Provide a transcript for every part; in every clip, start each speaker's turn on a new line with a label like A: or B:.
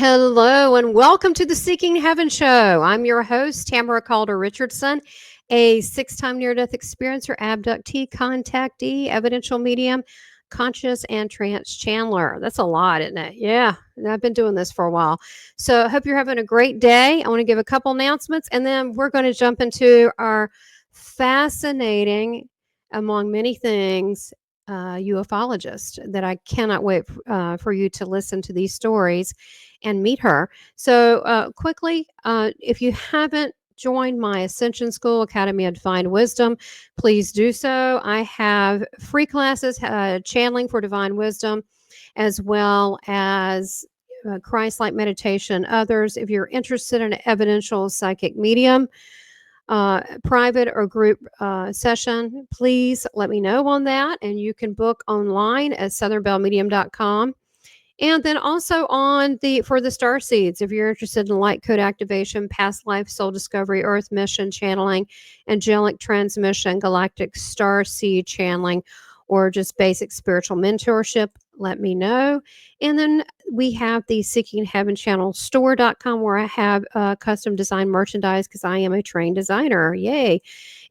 A: Hello and welcome to the Seeking Heaven Show. I'm your host, Tamara Caulder Richardson, a 6-time near-death experiencer, abductee, contactee, evidential medium, conscious and trance channeler. That's a lot, isn't it? Yeah, I've been doing this for a while. So I hope you're having a great day. I want to give a couple announcements, and then we're going to jump into our fascinating, among many things, ufologist that I cannot wait for you to listen to these stories and meet her. So quickly, if you haven't joined my Ascension School Academy of Divine Wisdom, please do so. I have free classes, channeling for divine wisdom, as well as Christ-like meditation. Others, if you're interested in an evidential psychic medium, private or group session, please let me know on that. And you can book online at southernbellmedium.com. And then also for the star seeds, if you're interested in light code activation, past life, soul discovery, earth mission channeling, angelic transmission, galactic star seed channeling, or just basic spiritual mentorship, let me know. And then we have the Seeking Heaven Channel store.com, where I have custom design merchandise because I am a trained designer. Yay.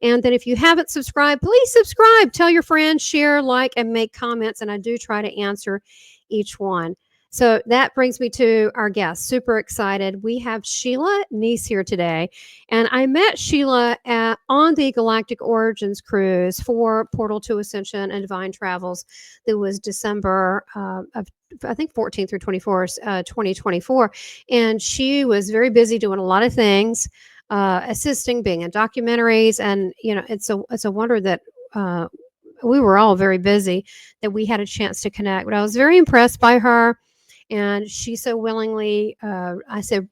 A: And then if you haven't subscribed, please subscribe. Tell your friends, share, like, and make comments. And I do try to answer each one. So that brings me to our guest. Super excited. We have Shelia Knies here today. And I met Sheila on the Galactic Origins cruise for Portal to Ascension and Divine Travels. That was December of, I think, 14th through 24th, 2024. And she was very busy doing a lot of things, assisting, being in documentaries. And, you know, it's a wonder that we were all very busy that we had a chance to connect. But I was very impressed by her. And she so willingly, I said,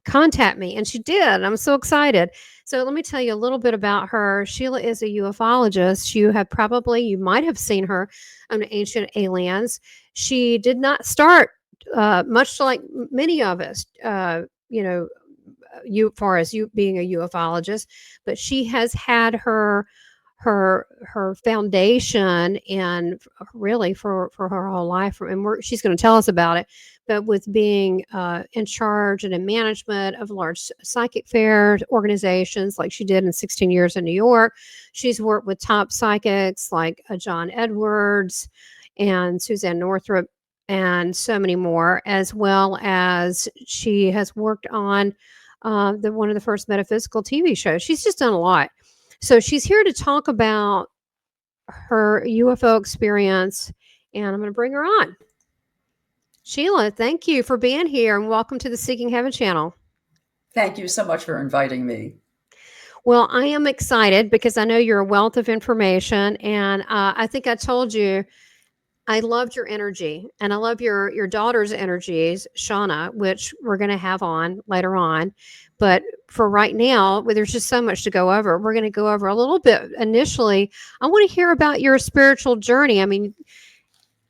A: contact me. And she did. I'm so excited. So let me tell you a little bit about her. Sheila is a ufologist. You might have seen her on Ancient Aliens. She did not start, much like many of us, far as you being a ufologist, but she has had her foundation and really for her whole life, and she's going to tell us about it, but with being in charge and in management of large psychic fair organizations like she did in 16 years in New York. She's worked with top psychics like John Edwards and Suzanne Northrop and so many more, as well as she has worked on one of the first metaphysical TV shows. She's just done a lot. So she's here to talk about her UFO experience, and I'm going to bring her on. Sheila, thank you for being here, and welcome to the Seeking Heaven channel.
B: Thank you so much for inviting me.
A: Well, I am excited because I know you're a wealth of information, and I think I told you I loved your energy, and I love your daughter's energies, Shauna, which we're going to have on later on. But for right now, there's just so much to go over. We're going to go over a little bit initially. I want to hear about your spiritual journey. I mean,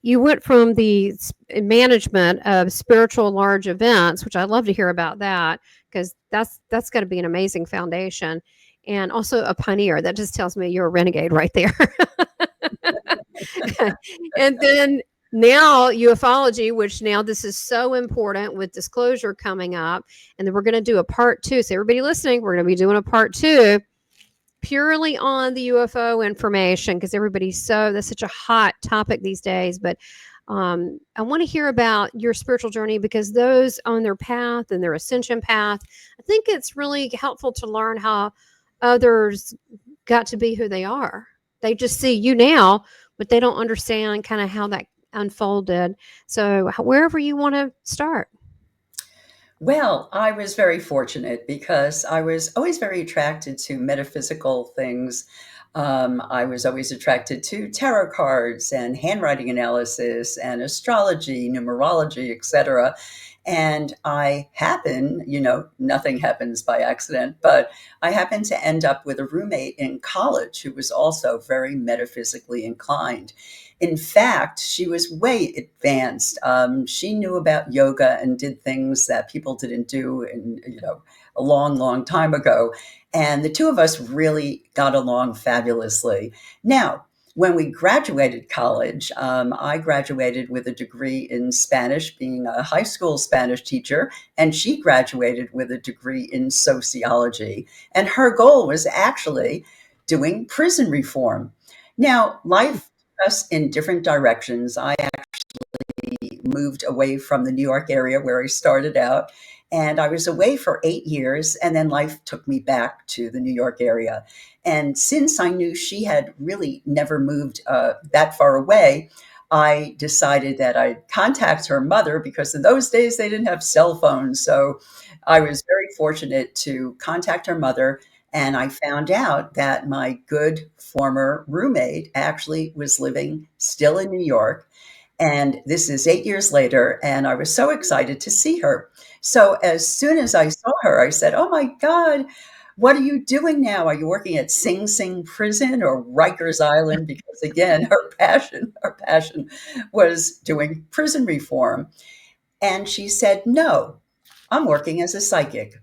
A: you went from the management of spiritual large events, which I'd love to hear about that, because that's got to be an amazing foundation. And also a pioneer. That just tells me you're a renegade right there. And then now ufology, which now this is so important with disclosure coming up. And then we're going to do a part 2. So everybody listening, we're going to be doing a part 2 purely on the UFO information, because that's such a hot topic these days. But I want to hear about your spiritual journey, because those on their path and their ascension path, I think it's really helpful to learn how others got to be who they are. They just see you now, but they don't understand kind of how that unfolded. So wherever you want to start.
B: Well, I was very fortunate because I was always very attracted to metaphysical things. I was always attracted to tarot cards and handwriting analysis and astrology, numerology, etc. And I happen, nothing happens by accident, but I happened to end up with a roommate in college who was also very metaphysically inclined. In fact, she was way advanced. She knew about yoga and did things that people didn't do a long, long time ago. And the two of us really got along fabulously. Now, when we graduated college, I graduated with a degree in Spanish, being a high school Spanish teacher, and she graduated with a degree in sociology. And her goal was actually doing prison reform. Now, life took us in different directions. I moved away from the New York area where I started out. And I was away for 8 years, and then life took me back to the New York area. And since I knew she had really never moved that far away, I decided that I'd contact her mother, because in those days they didn't have cell phones. So I was very fortunate to contact her mother. And I found out that my good former roommate actually was living still in New York. And this is 8 years later, and I was so excited to see her. So as soon as I saw her, I said, "Oh my God, what are you doing now? Are you working at Sing Sing Prison or Rikers Island?" Because again, her passion was doing prison reform. And she said, "No, I'm working as a psychic."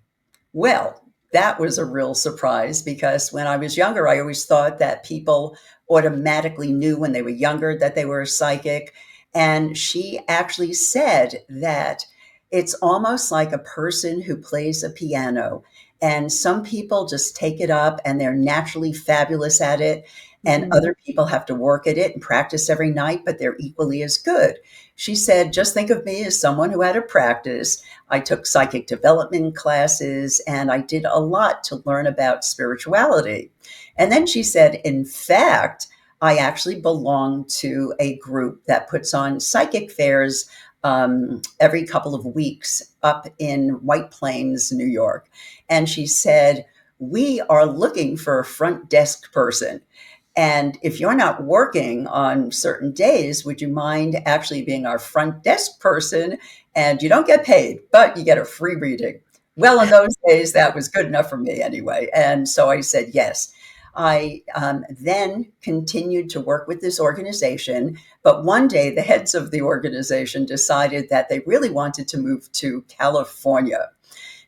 B: Well, that was a real surprise, because when I was younger, I always thought that people automatically knew when they were younger that they were a psychic. And she actually said that it's almost like a person who plays a piano. And some people just take it up and they're naturally fabulous at it. And other people have to work at it and practice every night, but they're equally as good. She said, "Just think of me as someone who had to practice. I took psychic development classes, and I did a lot to learn about spirituality." And then she said, "In fact, I actually belong to a group that puts on psychic fairs every couple of weeks up in White Plains, New York." And she said, "We are looking for a front desk person. And if you're not working on certain days, would you mind actually being our front desk person? And you don't get paid, but you get a free reading." Well, in those days, that was good enough for me anyway. And so I said yes. I then continued to work with this organization. But one day, the heads of the organization decided that they really wanted to move to California.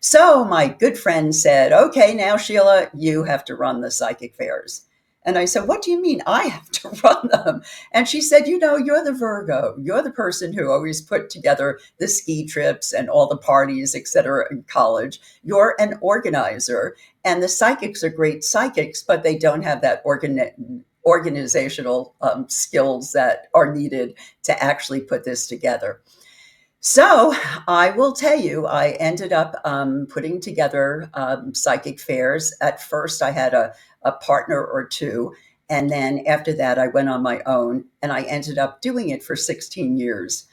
B: So my good friend said, "Okay, now, Sheila, you have to run the psychic fairs." And I said, "What do you mean I have to run them?" And she said, "You're the Virgo. You're the person who always put together the ski trips and all the parties, et cetera, in college. You're an organizer. And the psychics are great psychics, but they don't have that organizational skills that are needed to actually put this together." So I will tell you, I ended up putting together psychic fairs. At first, I had a partner or two. And then after that, I went on my own, and I ended up doing it for 16 years.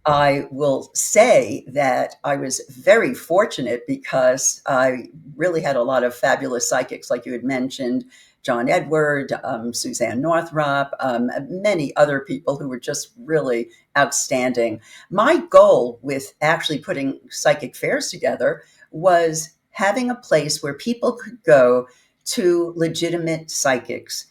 B: I will say that I was very fortunate, because I really had a lot of fabulous psychics, like you had mentioned, John Edward, Suzanne Northrop, many other people who were just really outstanding. My goal with actually putting psychic fairs together was having a place where people could go to legitimate psychics.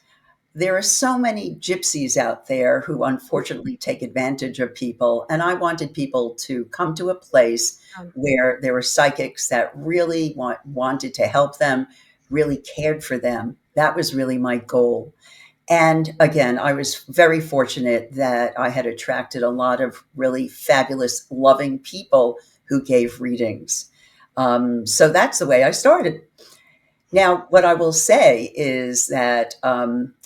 B: There are so many gypsies out there who unfortunately take advantage of people. And I wanted people to come to a place where there were psychics that really wanted to help them, really cared for them. That was really my goal. And again, I was very fortunate that I had attracted a lot of really fabulous, loving people who gave readings. So that's the way I started. Now, what I will say is that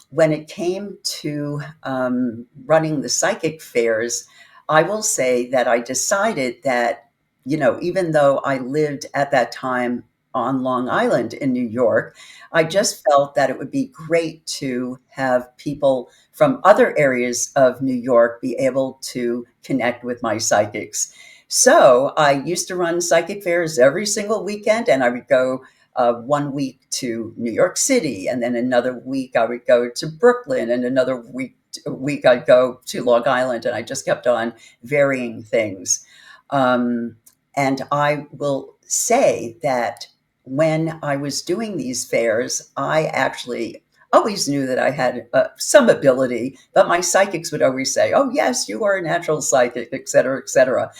B: when it came to running the psychic fairs, I will say that I decided that, even though I lived at that time on Long Island in New York, I just felt that it would be great to have people from other areas of New York be able to connect with my psychics. So I used to run psychic fairs every single weekend, and I would go 1 week to New York City, and then another week I would go to Brooklyn, and another week I'd go to Long Island, and I just kept on varying things. And I will say that when I was doing these fairs, I actually always knew that I had some ability, but my psychics would always say, "Oh, yes, you are a natural psychic," et cetera, et cetera.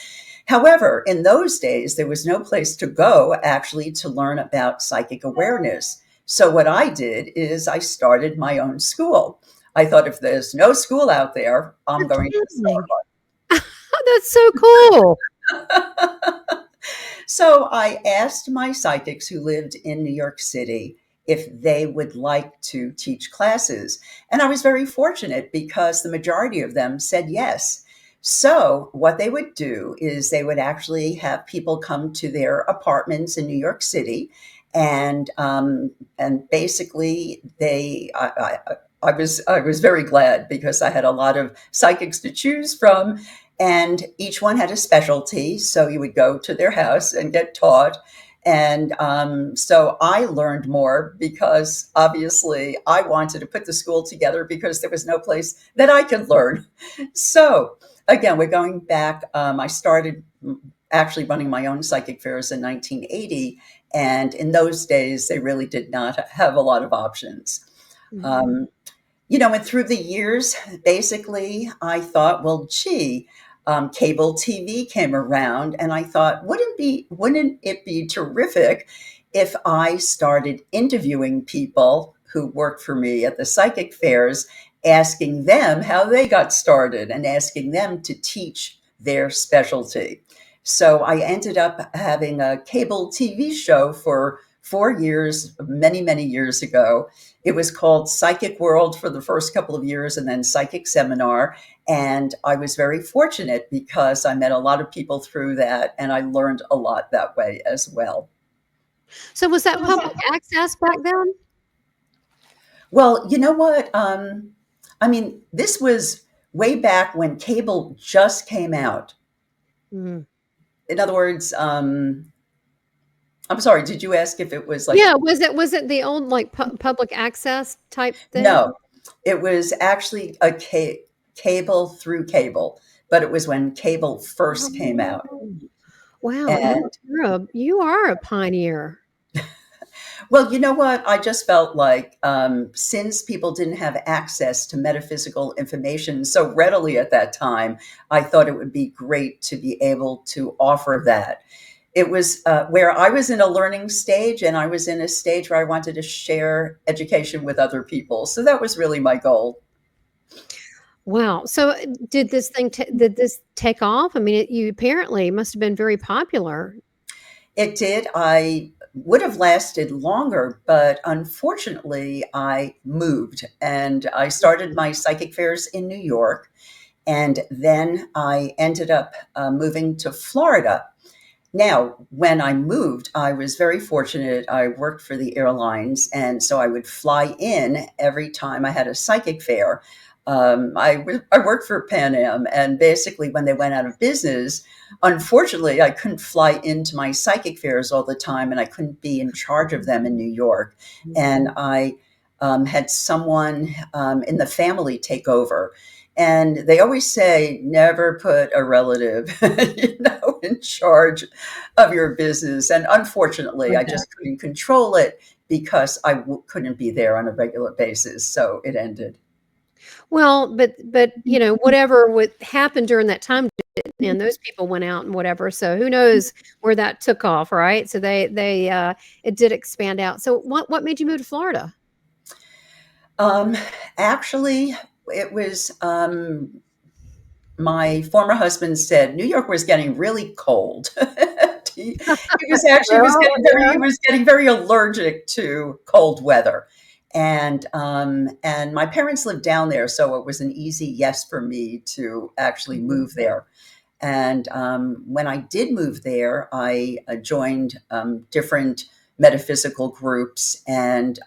B: However, in those days, there was no place to go actually to learn about psychic awareness. So what I did is I started my own school. I thought, if there's no school out there, I'm
A: You're
B: going to start
A: kidding. Oh, that's so cool.
B: one. So I asked my psychics who lived in New York City if they would like to teach classes. And I was very fortunate because the majority of them said yes. So what they would do is they would actually have people come to their apartments in New York City, and basically I was very glad because I had a lot of psychics to choose from, and each one had a specialty. So you would go to their house and get taught. And so I learned more because obviously I wanted to put the school together because there was no place that I could learn. So again, we're going back. I started actually running my own psychic fairs in 1980. And in those days, they really did not have a lot of options. Um, and through the years, basically, I thought, well, gee, cable TV came around, and I thought, wouldn't it be terrific if I started interviewing people who worked for me at the psychic fairs, asking them how they got started and asking them to teach their specialty. So I ended up having a cable TV show for 4 years, many, many years ago. It was called Psychic World for the first couple of years, and then Psychic Seminar. And I was very fortunate because I met a lot of people through that, and I learned a lot that way as well.
A: So was that public access back then?
B: Well, you know what? This was way back when cable just came out.
A: Mm.
B: In other words, I'm sorry, did you ask if it was like?
A: Yeah, was it the old like public access type thing?
B: No, it was actually a cable through cable, but it was when cable first came out.
A: Oh, wow,
B: And
A: you are a pioneer.
B: well, you know what? I just felt like since people didn't have access to metaphysical information so readily at that time, I thought it would be great to be able to offer that. It was where I was in a learning stage, and I was in a stage where I wanted to share education with other people. So that was really my goal.
A: Wow. So did this take off? I mean, you apparently must have been very popular.
B: It did. I would have lasted longer, but unfortunately, I moved and I started my psychic fairs in New York. And then I ended up moving to Florida. Now, when I moved, I was very fortunate. I worked for the airlines, and so I would fly in every time I had a psychic fair. I worked for Pan Am, and basically, when they went out of business, unfortunately, I couldn't fly into my psychic fairs all the time, and I couldn't be in charge of them in New York. And I had someone in the family take over. And they always say, never put a relative, in charge of your business. And unfortunately, I just couldn't control it because I couldn't be there on a regular basis. So it ended.
A: Well, but whatever would happen during that time, and those people went out and whatever. So who knows where that took off, right? So they it did expand out. So what made you move to Florida?
B: Actually, it was my former husband said New York was getting really cold. he he was getting very allergic to cold weather. And my parents lived down there, so it was an easy yes for me to actually move there. And when I did move there, I joined different metaphysical groups. And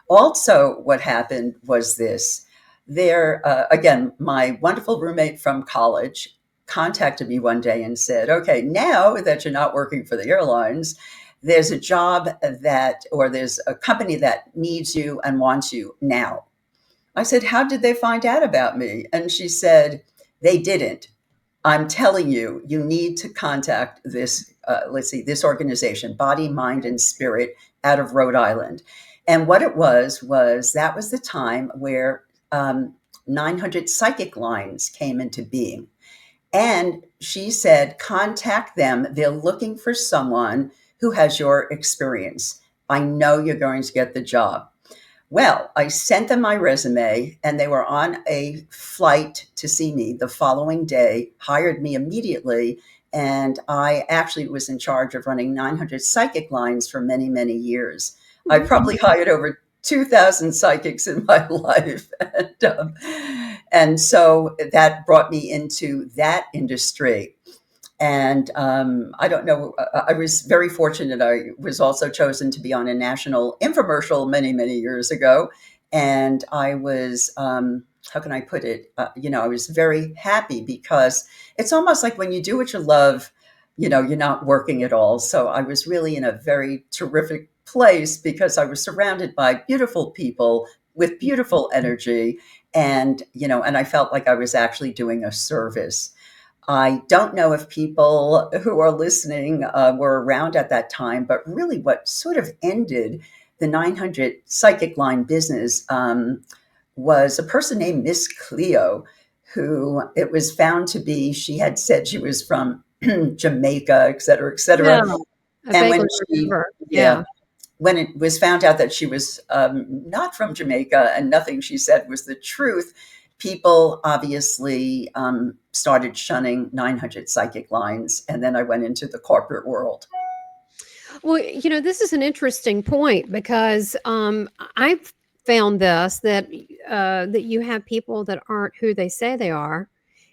B: also, what happened was this. There, again, my wonderful roommate from college contacted me one day and said, okay, now that you're not working for the airlines, there's a job or there's a company that needs you and wants you now. I said, how did they find out about me? And she said, they didn't. I'm telling you, you need to contact this, this organization, Body, Mind, and Spirit, out of Rhode Island. And what it was that was the time where 900 psychic lines came into being. And she said, contact them. They're looking for someone who has your experience. I know you're going to get the job. Well, I sent them my resume, and they were on a flight to see me the following day, hired me immediately, and I actually was in charge of running 900 psychic lines for many, many years. I probably hired over 2,000 psychics in my life. And so that brought me into that industry. And I don't know, I was very fortunate. I was also chosen to be on a national infomercial many, many years ago. And I was, how can I put it? I was very happy because it's almost like when you do what you love, you're not working at all. So I was really in a very terrific place because I was surrounded by beautiful people with beautiful energy. And I felt like I was actually doing a service. I don't know if people who are listening were around at that time, but really what sort of ended the 900 psychic line business was a person named Miss Cleo, who it was found to be, she had said she was from Jamaica, et cetera, et cetera.
A: Yeah, I
B: And
A: vaguely remember. Yeah.
B: when it was found out that she was not from Jamaica and nothing she said was the truth, people obviously started shunning 900 psychic lines. And then I went into the corporate world.
A: Well, this is an interesting point because I've found this that you have people that aren't who they say they are,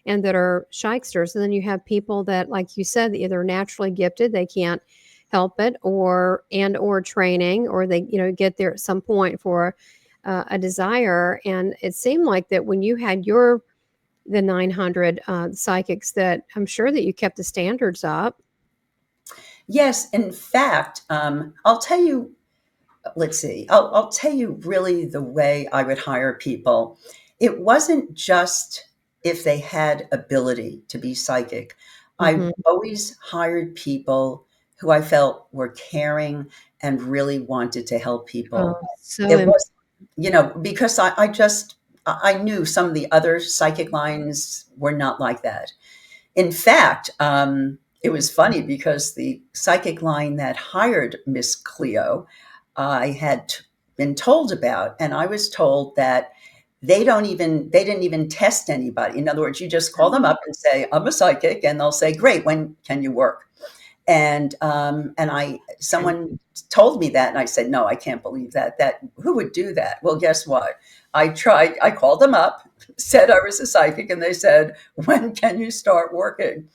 A: and that are shysters, and then you have people that, like you said, that either naturally gifted, they can't help it, or training, or they get there at some point for a desire. And it seemed like that when you had the 900 psychics, that I'm sure that you kept the standards up.
B: Yes, in fact, I'll tell you, let's see, I'll tell you really the way I would hire people. It wasn't just if they had ability to be psychic. I always hired people who I felt were caring and really wanted to help people.
A: Oh, so
B: It was, because I knew some of the other psychic lines were not like that. In fact, it was funny because the psychic line that hired Miss Cleo, I had been told about, and I was told that they didn't even test anybody. In other words, you just call them up and say, "I'm a psychic," and they'll say, "Great, when can you work?" And someone told me that, and I said, "No, I can't believe that. Who would do that?" Well, guess what? I called them up, said I was a psychic, and they said, "When can you start working?"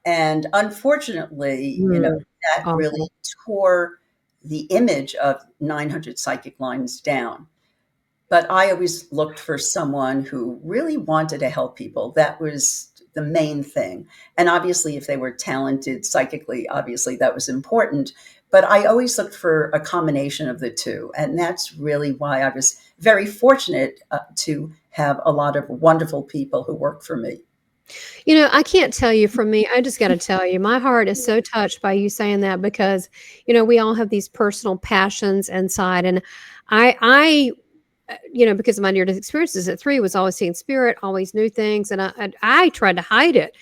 B: And unfortunately, that
A: awful.
B: really tore the image of 900 psychic lines down. But I always looked for someone who really wanted to help people. That was the main thing. And obviously, if they were talented psychically, obviously that was important. But I always looked for a combination of the two. And that's really why I was very fortunate to have a lot of wonderful people who work for me.
A: I can't tell you, from me, I just got to tell you, my heart is so touched by you saying that, because, we all have these personal passions inside. And I because of my near-death experiences at 3, was always seeing spirit, always knew things. And I tried to hide it.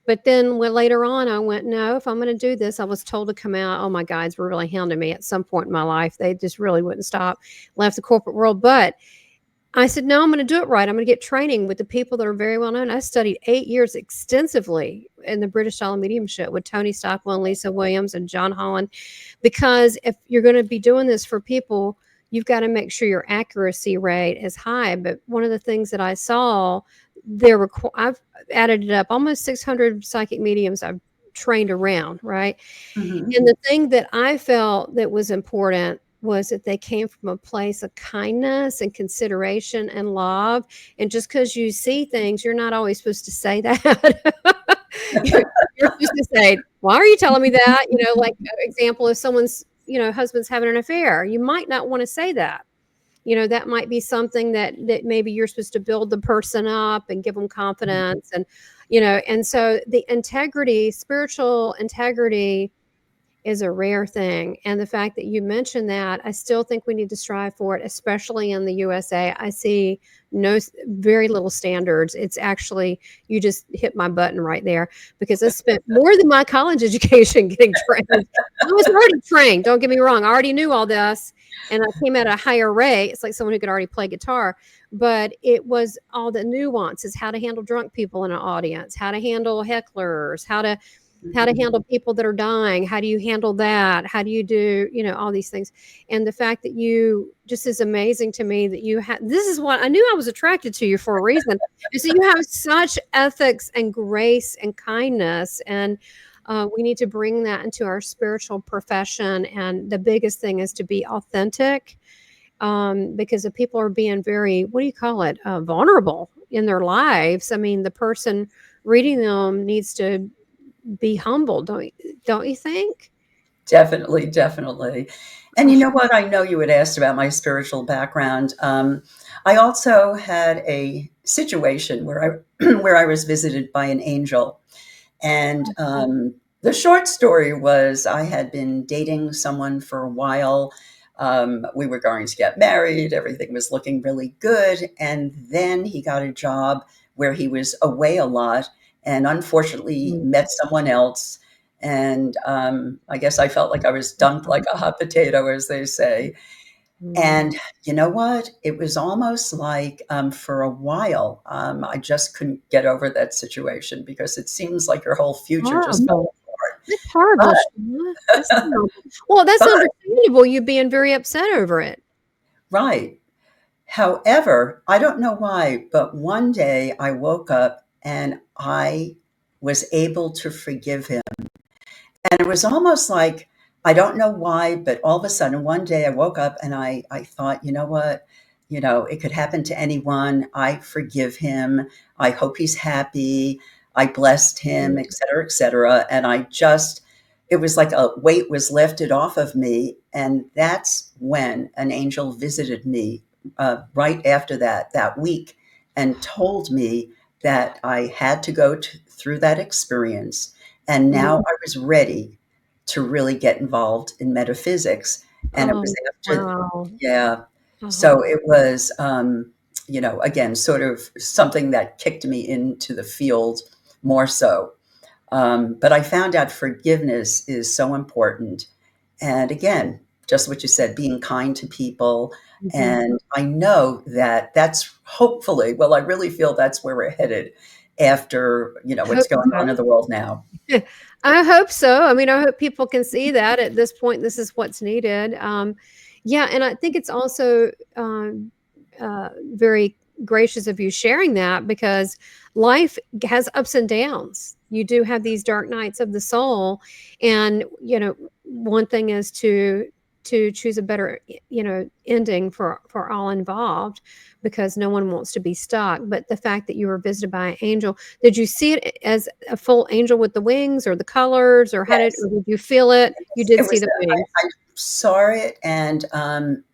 A: But then when later on, I went, no, if I'm going to do this, I was told to come out. Oh, my guides were really hounding me at some point in my life. They just really wouldn't stop. Left the corporate world. But I said, no, I'm going to do it right. I'm going to get training with the people that are very well known. I studied 8 years extensively in the British style of mediumship with Tony Stockwell and Lisa Williams and John Holland, because if you're going to be doing this for people, you've got to make sure your accuracy rate is high. But one of the things that I saw, I've added it up, almost 600 psychic mediums I've trained around, right?
B: Mm-hmm.
A: And the thing that I felt that was important was that they came from a place of kindness and consideration and love. And just because you see things, you're not always supposed to say that. You're supposed to say, why are you telling me that? Like, example, if someone's, husband's having an affair, you might not want to say that. That might be something that maybe you're supposed to build the person up and give them confidence. And so the integrity, spiritual integrity, is a rare thing. And the fact that you mentioned that, I still think we need to strive for it, especially in the USA. I see very little standards. It's actually, you just hit my button right there, because I spent more than my college education getting trained. I was already trained. Don't get me wrong. I already knew all this. and I came at a higher rate. It's like someone who could already play guitar, but it was all the nuances: how to handle drunk people in an audience, how to handle hecklers, how to handle people that are dying. How do you handle that? How do you do, all these things? And the fact that you just is amazing to me that you have, this is what I knew I was attracted to you for a reason. So you have such ethics and grace and kindness. And we need to bring that into our spiritual profession. And the biggest thing is to be authentic, because if people are being very, what do you call it, vulnerable in their lives, I mean, the person reading them needs to be humble, don't you think?
B: Definitely, definitely. And you know what? I know you had asked about my spiritual background. I also had a situation where I where I was visited by an angel, and the short story was I had been dating someone for a while. We were going to get married. Everything was looking really good, and then he got a job where he was away a lot, and unfortunately met someone else. And I guess I felt like I was dumped like a hot potato, as they say. And you know what? It was almost like for a while, I just couldn't get over that situation because it seems like your whole future just fell
A: Horrible.
B: apart.
A: That's horrible,
B: But,
A: Sheila. That's terrible. Well, that's
B: but
A: understandable, you being very upset over it.
B: right. However, I don't know why, but one day I woke up and I was able to forgive him. And it was almost like, I don't know why, but all of a sudden, one day I woke up and I thought, you know what? It could happen to anyone. I forgive him. I hope he's happy. I blessed him, et cetera, et cetera. And it was like a weight was lifted off of me. And that's when an angel visited me right after that week, and told me that I had to go through that experience. And now I was ready to really get involved in metaphysics. And it was
A: Oh,
B: after,
A: wow.
B: yeah.
A: Uh-huh.
B: So it was, again, sort of something that kicked me into the field more so. But I found out forgiveness is so important. And again, just what you said, being kind to people.
A: Mhm.
B: And I know that that's hopefully, well, I really feel that's where we're headed after,
A: I
B: what's
A: hope
B: going
A: so.
B: on in the world now.
A: I hope so. I mean, I hope people can see that at this point, this is what's needed. Yeah, and I think it's also very gracious of you sharing that, because life has ups and downs. You do have these dark nights of the soul, and one thing is to choose a better ending for all involved, because no one wants to be stuck. But the fact that you were visited by an angel, did you see it as a full angel with the wings, or the colors, or
B: Yes.
A: or did you feel it? You did
B: It
A: see
B: was,
A: the wings.
B: I saw it, and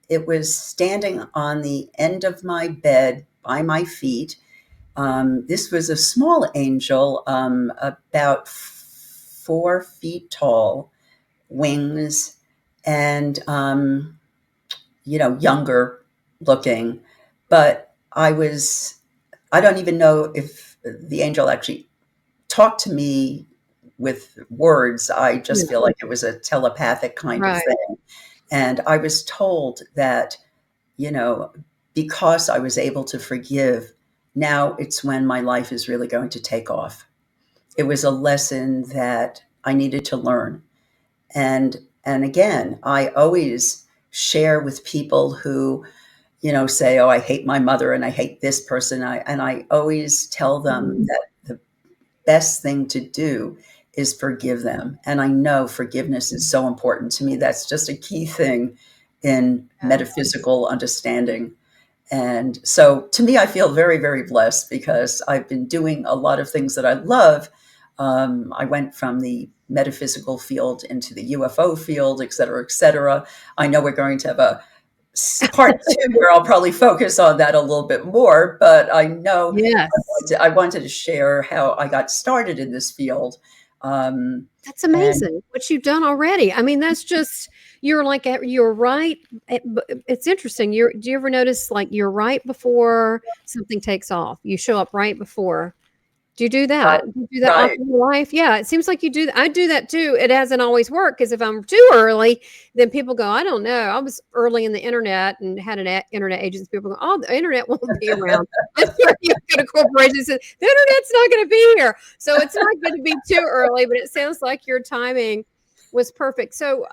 B: it was standing on the end of my bed by my feet. This was a small angel, about 4 feet tall, wings, and younger looking. But I don't even know if the angel actually talked to me with words. I
A: Yeah,
B: just feel like it was a telepathic kind of
A: right.
B: thing. And I was told that, you know, because I was able to forgive, now it's when my life is really going to take off. It was a lesson that I needed to learn. And again, I always share with people who, say, "Oh, I hate my mother and I hate this person." And I always tell them
A: Mhm.
B: that the best thing to do is forgive them. And I know forgiveness is so important to me. That's just a key thing in metaphysical understanding. And so to me, I feel very, very blessed because I've been doing a lot of things that I love. I went from the metaphysical field into the UFO field, et cetera, et cetera. I know we're going to have a part two where I'll probably focus on that a little bit more, but I know
A: Yes.
B: I wanted to share how I got started in this field. Um,
A: That's
B: and
A: amazing what you've done already. I mean, that's just, you're like, you're right. It's interesting. Do you ever notice, like, you're right before something takes off? You show up right before. Do you do
B: Right.
A: that? Do you do that
B: Right.
A: often in your life? Yeah, it seems like you do. I do that too. It hasn't always worked because if I'm too early, then people go, I don't know. I was early in the internet and had an internet agency. People go, oh, the internet won't be around. I'm sure you go to corporations and the internet's not going to be here. So it's not going to be too early, but it sounds like your timing was perfect. So,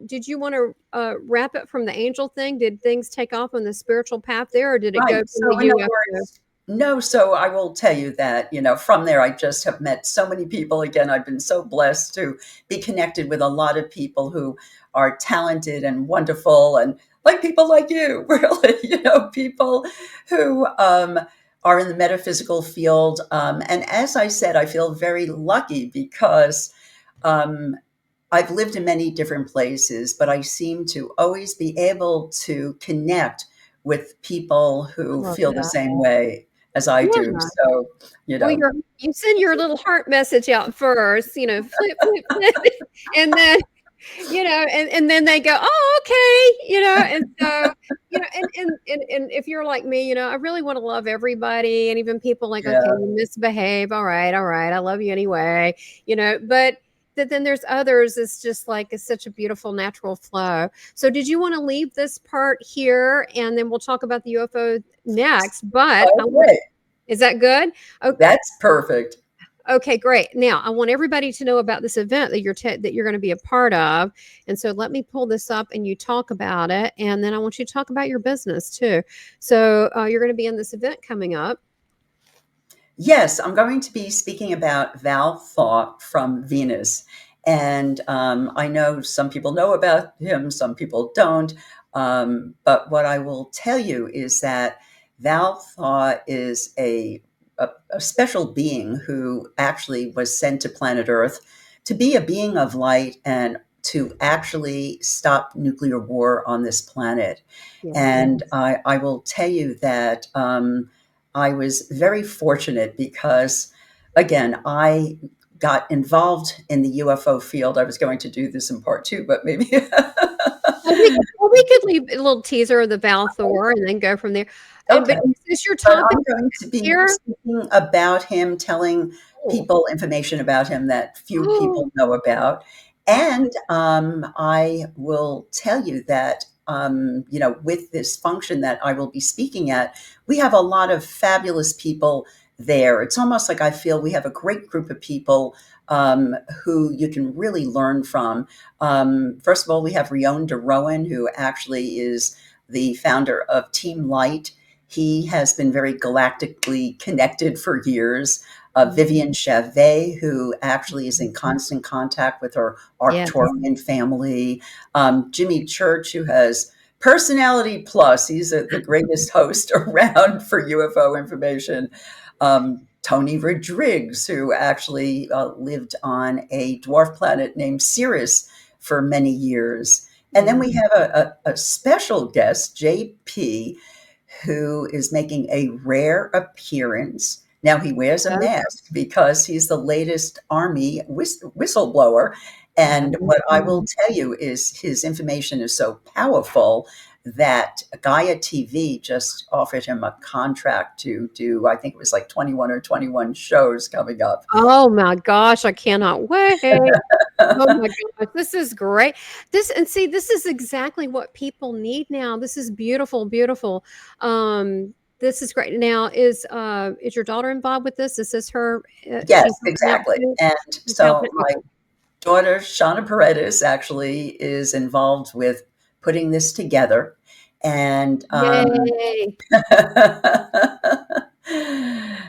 A: did you want to wrap it from the angel thing? Did things take off on the spiritual path there, or did it go
B: Right.
A: from the
B: So in other
A: UFO?
B: words, no, so I will tell you that, from there, I just have met so many people. Again, I've been so blessed to be connected with a lot of people who are talented and wonderful and like people like you, really, people who are in the metaphysical field. And as I said, I feel very lucky because um, I've lived in many different places, but I seem to always be able to connect with people
A: I
B: who
A: love
B: feel the
A: that.
B: same way as I do.
A: Yeah.
B: So, you
A: Well,
B: know,
A: you send your little heart message out first, flip, flip, flip, and then, and then they go, "Oh, okay," and so, and if you're like me, I really wanna love everybody, and even people like, "Okay,
B: yeah.
A: you misbehave, all right, I love you anyway," but then there's others, it's just like it's such a beautiful natural flow. So did you wanna leave this part here, and then we'll talk about the UFO next, but I want
B: Okay.
A: is that good? O
B: That's perfect.
A: Okay, great. Now, I want everybody to know about this event that you're gonna be a part of, and so let me pull this up and you talk about it, and then I want you to talk about your business too. So, you're gonna be in this event coming up.
B: Yes, I'm going to be speaking about Val Thor from Venus. And I know some people know about him, some people don't. But what I will tell you is that Val Thor is a special being who actually was sent to planet Earth to be a being of light and to actually stop nuclear war on this planet.
A: Yeah.
B: And I will tell you that I was very fortunate because, again, I got involved in the UFO field. I was going to do this in part two, but maybe.
A: Well, we could leave a little teaser of the Val Thor and then go from there. And
B: Okay.
A: but is this your
B: But
A: topic
B: I'm going to be
A: here?
B: speaking about him, telling
A: Cool.
B: people information about him that few people know about. And I will tell you that, with this function that I will be speaking at, we have a lot of fabulous people there. It's almost like I feel we have a great group of people who you can really learn from. First of all, we have Rion de Rowan, who actually is the founder of Team Light. He has been very galactically connected for years. Vivian Chavet, who actually is in constant contact with her
A: Yes.
B: Arcturian family. Jimmy Church, who has personality plus. He's the greatest host around for UFO information. Tony Rodriguez, who actually lived on a dwarf planet named Sirius for many years. And then we have a special guest, JP, who is making a rare appearance. Now he wears a
A: Yeah.
B: mask because he's the latest Army whistleblower. And what I will tell you is his information is so powerful that Gaia TV just offered him a contract to do, I think it was like 21 or 21 shows coming up.
A: Oh my gosh, I cannot wait. Oh my gosh, this is great. This is exactly what people need now. This is beautiful, beautiful. This is great. Now, is your daughter involved with this? Is this her?
B: Yes,
A: She's helping out
B: exactly.
A: too?
B: And
A: She's
B: so
A: helping.
B: my daughter, Shauna Paredes, actually is involved with putting this together. And
A: Yay!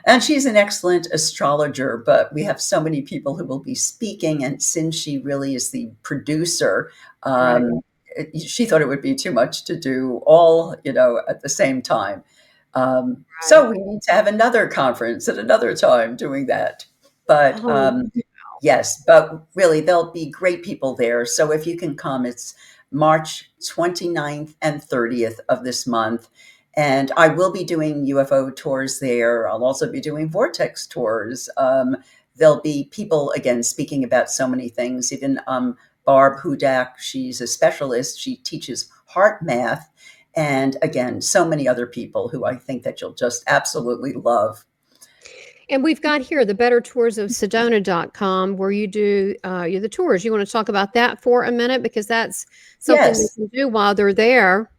B: and she's an excellent astrologer, but we have so many people who will be speaking. And since she really is the producer,
A: Right,
B: she thought it would be too much to do all, at the same time.
A: right.
B: So we need to have another conference at another time doing that. But
A: Oh,
B: yes, but really, there'll be great people there. So if you can come, it's March 29th and 30th of this month. And I will be doing UFO tours there. I'll also be doing vortex tours. There'll be people, again, speaking about so many things. Even Barb Hudak, she's a specialist. She teaches heart math. And again, so many other people who I think that you'll just absolutely love.
A: And we've got here the Better Tours of Sedona.com, where you do the tours. You want to talk about that for a minute, because that's something they
B: Yes.
A: can do while they're there.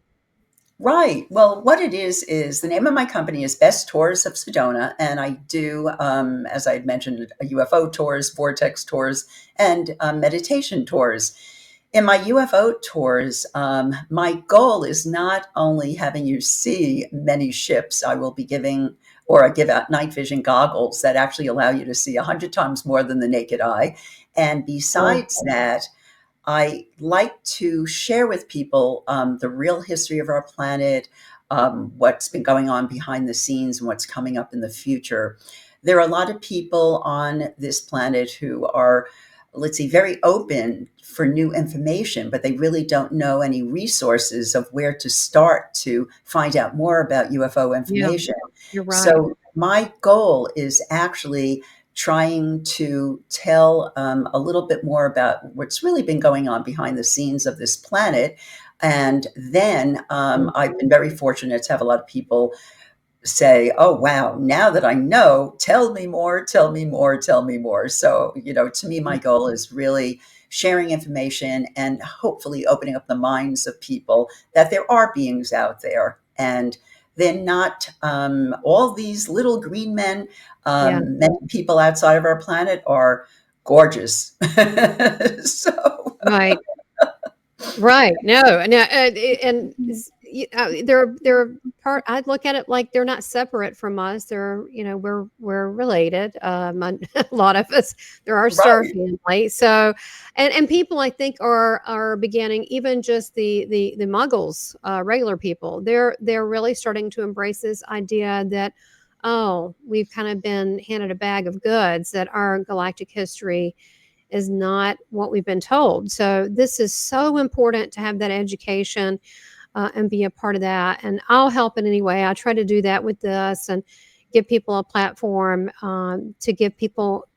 B: Right. Well, what it is the name of my company is Best Tours of Sedona, and I do, as I had mentioned, UFO tours, vortex tours, and meditation tours. In my UFO tours, my goal is not only having you see many ships. I will be giving, or I give out night vision goggles that actually allow you to see 100 times more than the naked eye. And besides that, I like to share with people the real history of our planet, what's been going on behind the scenes, and what's coming up in the future. There are a lot of people on this planet who are, let's see, very open for new information, but they really don't know any resources of where to start to find out more about UFO information.
A: You're right.
B: So my goal is actually trying to tell a little bit more about what's really been going on behind the scenes of this planet. And then I've been very fortunate to have a lot of people say, oh, wow, now that I know, tell me more, tell me more, tell me more. So, to me, my goal is really sharing information and hopefully opening up the minds of people that there are beings out there, and they're not all these little green men. Many people outside of our planet are gorgeous. So
A: Right. Right. No. And they're part. I'd look at it like they're not separate from us. They're, we're related. A lot of us. There are star
B: right.
A: family. So, and people I think are beginning, even just the Muggles, regular people. They're really starting to embrace this idea that, oh, we've kind of been handed a bag of goods, that our galactic history is not what we've been told. So this is so important to have that education and be a part of that. And I'll help in any way. I try to do that with this and give people a platform to give people,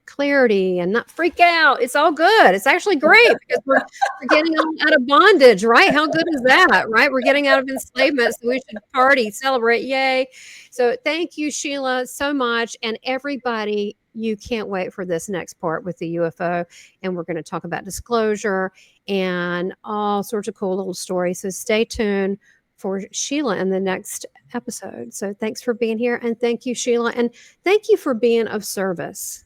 A: clarity and not freak out. It's all good. It's actually great, because we're getting out of bondage, right? How good is that, right? We're getting out of enslavement, so we should party, celebrate, yay. So thank you, Sheila, so much. And everybody, you can't wait for this next part with the UFO. And we're going to talk about disclosure and all sorts of cool little stories. So stay tuned for Sheila in the next episode. So thanks for being here. And thank you, Sheila. And thank you for being of service.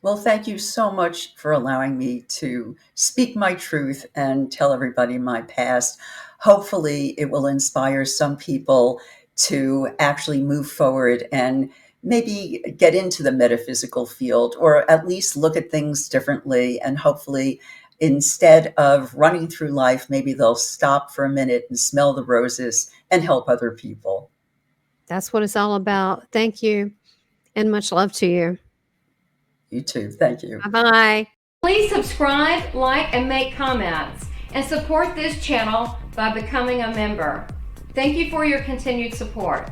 B: Well, thank you so much for allowing me to speak my truth and tell everybody my past. Hopefully, it will inspire some people to actually move forward and maybe get into the metaphysical field, or at least look at things differently. And hopefully, instead of running through life, maybe they'll stop for a minute and smell the roses and help other people.
A: That's what it's all about. Thank you. And much love to you.
B: You too. Thank you.
A: Bye-bye. Please subscribe, like, and make comments, and support this channel by becoming a member. Thank you for your continued support.